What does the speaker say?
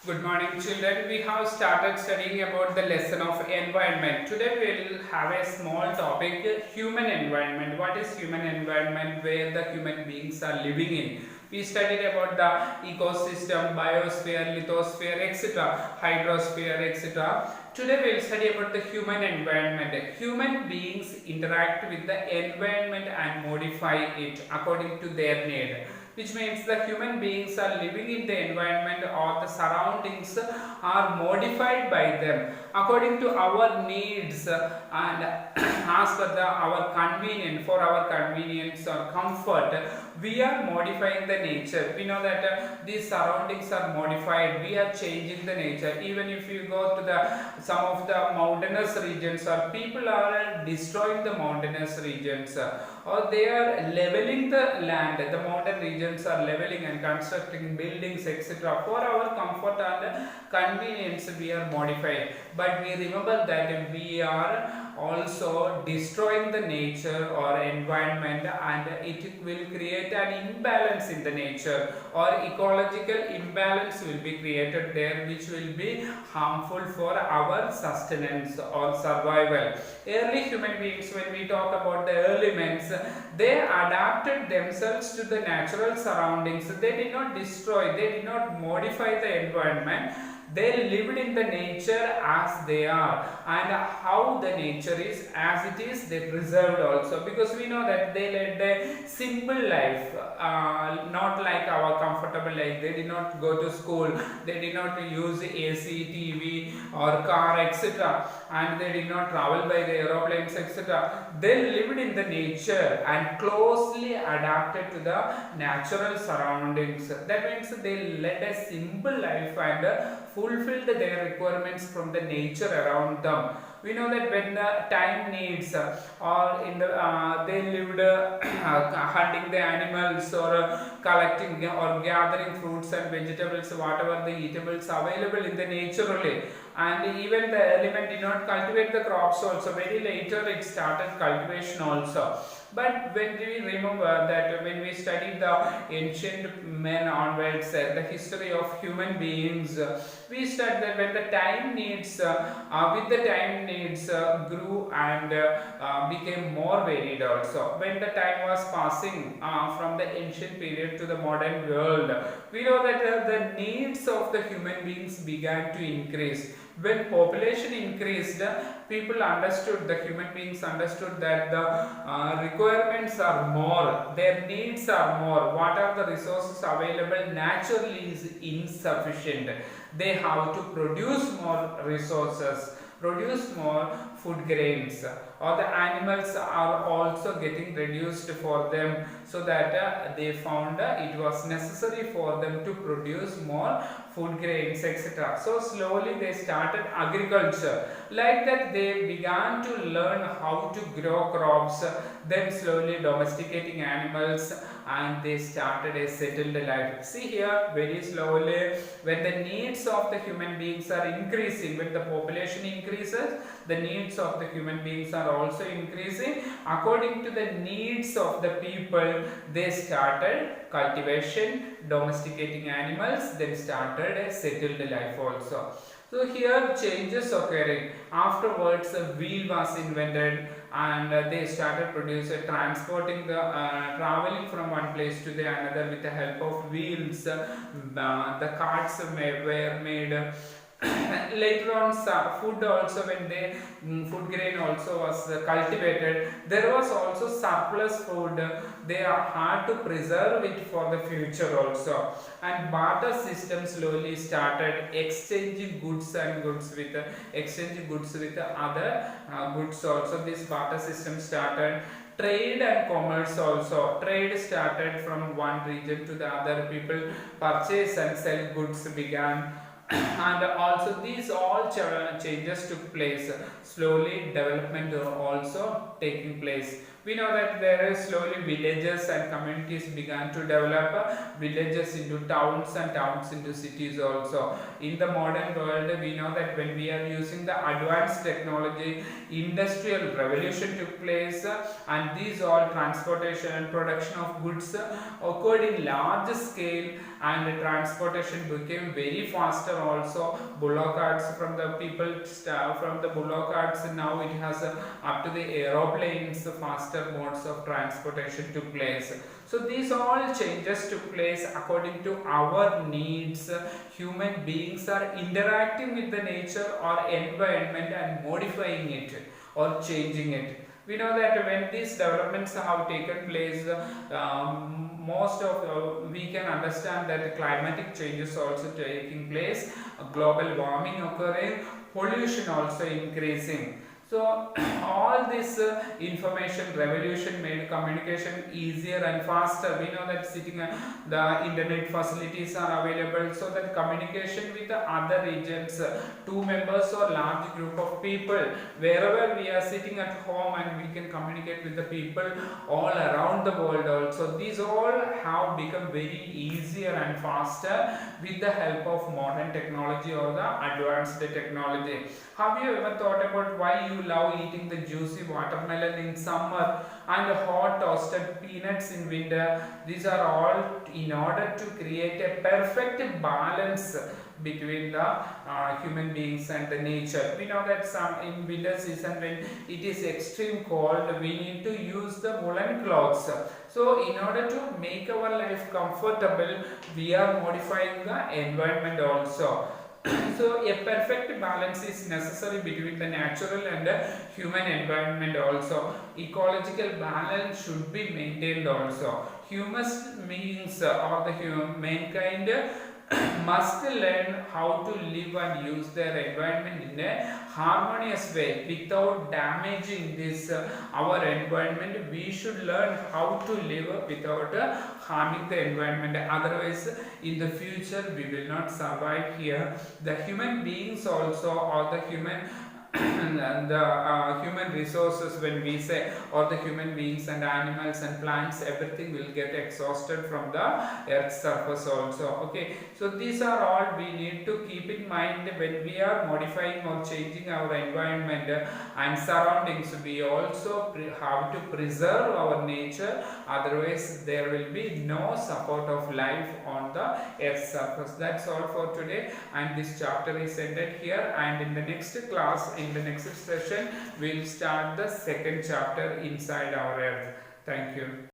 Good morning, children. We have started studying about the lesson of environment. Today we will have a small topic, human environment. What is human environment? Where the human beings are living in. We studied about the ecosystem, biosphere, lithosphere, etc., hydrosphere, etc. Today we will study about the human environment. Human beings interact with the environment and modify it according to their need, which means the human beings are living in the environment or the surroundings are modified by them according to our needs and as per our convenience, for our convenience or comfort we are modifying the nature. We know that these surroundings are modified, we are changing the nature. Even if you go to the some of the mountainous regions, or people are destroying the mountainous regions, or they are leveling the land. The mountain regions are leveling and constructing buildings, etc. For our comfort and convenience we are modifying, but we remember that we are also destroying the nature or environment, and it will create an imbalance in the nature, or ecological imbalance will be created there, which will be harmful for our sustenance or survival. Early human beings, when we talk about the early men, they adapted themselves to the natural surroundings. They did not destroy, they did not modify the environment. They lived in the nature as they are, and how the nature is as it is they preserved also, because we know that they led a simple life, not like our comfortable life. They did not go to school, they did not use AC, TV or car, etc., and they did not travel by the aeroplanes, etc. They lived in the nature and closely adapted to the natural surroundings. That means they led a simple life and fulfilled their requirements from the nature around them. We know that when the time needs, or in the they lived hunting the animals, or collecting or gathering fruits and vegetables, whatever the eatables available in the nature only. And even the element did not cultivate the crops also. Very later it started cultivation also. But when we remember that when we study the ancient men onwards, the history of human beings, we study that when the time needs, with the time needs grew and became more varied also. When the time was passing from the ancient period to the modern world, we know that the needs of the human beings began to increase. When population increased, people understood, the human beings understood that the requirements are more, their needs are more. What are the resources available naturally is insufficient. They have to produce more resources, produce more food grains, or the animals are also getting reduced for them, so that they found it was necessary for them to produce more food grains, etc. So slowly they started agriculture. Like that they began to learn how to grow crops, then slowly domesticating animals, and they started a settled life. See here, very slowly, when the needs of the human beings are increasing, when the population increases, the needs of the human beings are also increasing. According to the needs of the people, they started cultivation, domesticating animals, then started a settled life also. So here changes occurring. Afterwards, a wheel was invented, and they started producing, transporting the traveling from one place to the another with the help of wheels. The carts were made. Later on, food also, when they food grain also was cultivated, there was also surplus food. They are hard to preserve it for the future also, and barter system slowly started, exchanging goods and goods with exchanging goods with other goods also. This barter system started. Trade and commerce also, trade started from one region to the other. People purchase and sell goods began, and also these all changes took place. Slowly development also taking place. We know that there are slowly villages and communities began to develop, villages into towns and towns into cities also. In the modern world, we know that when we are using the advanced technology, industrial revolution took place, and these all transportation and production of goods occurred in large scale, and the transportation became very faster also. Bullock carts from the people from the bullock carts, now it has up to the aeroplanes, faster modes of transportation took place. So these all changes took place according to our needs. Human beings are interacting with the nature or environment and modifying it or changing it. We know that when these developments have taken place, most of we can understand that climatic changes also taking place, global warming occurring, pollution also increasing. So all this information revolution made communication easier and faster. We know that the internet facilities are available, so that communication with the other regions, two members or large group of people, wherever we are sitting at home, and we can communicate with the people all around the world also. These all have become very easier and faster with the help of modern technology or the advanced technology. Have you ever thought about why you love eating the juicy watermelon in summer and hot toasted peanuts in winter? These are all in order to create a perfect balance between the human beings and the nature. We know that in winter season, when it is extreme cold, we need to use the woolen clothes. So in order to make our life comfortable, we are modifying the environment also. So a perfect balance is necessary between the natural and human environment also. Ecological balance should be maintained also. Human beings or the mankind must learn how to live and use their environment in a harmonious way without damaging this our environment. We should learn how to live without harming the environment. Otherwise, in the future, we will not survive here. The human beings also, or the human and the human resources, when we say, or the human beings and animals and plants, everything will get exhausted from the earth's surface also. Okay, so these are all we need to keep in mind when we are modifying or changing our environment and surroundings. We also have to preserve our nature, otherwise there will be no support of life on the earth's surface. That's all for today, and this chapter is ended here, and in the next class, in the next session, we'll start the second chapter, Inside Our Earth. Thank you.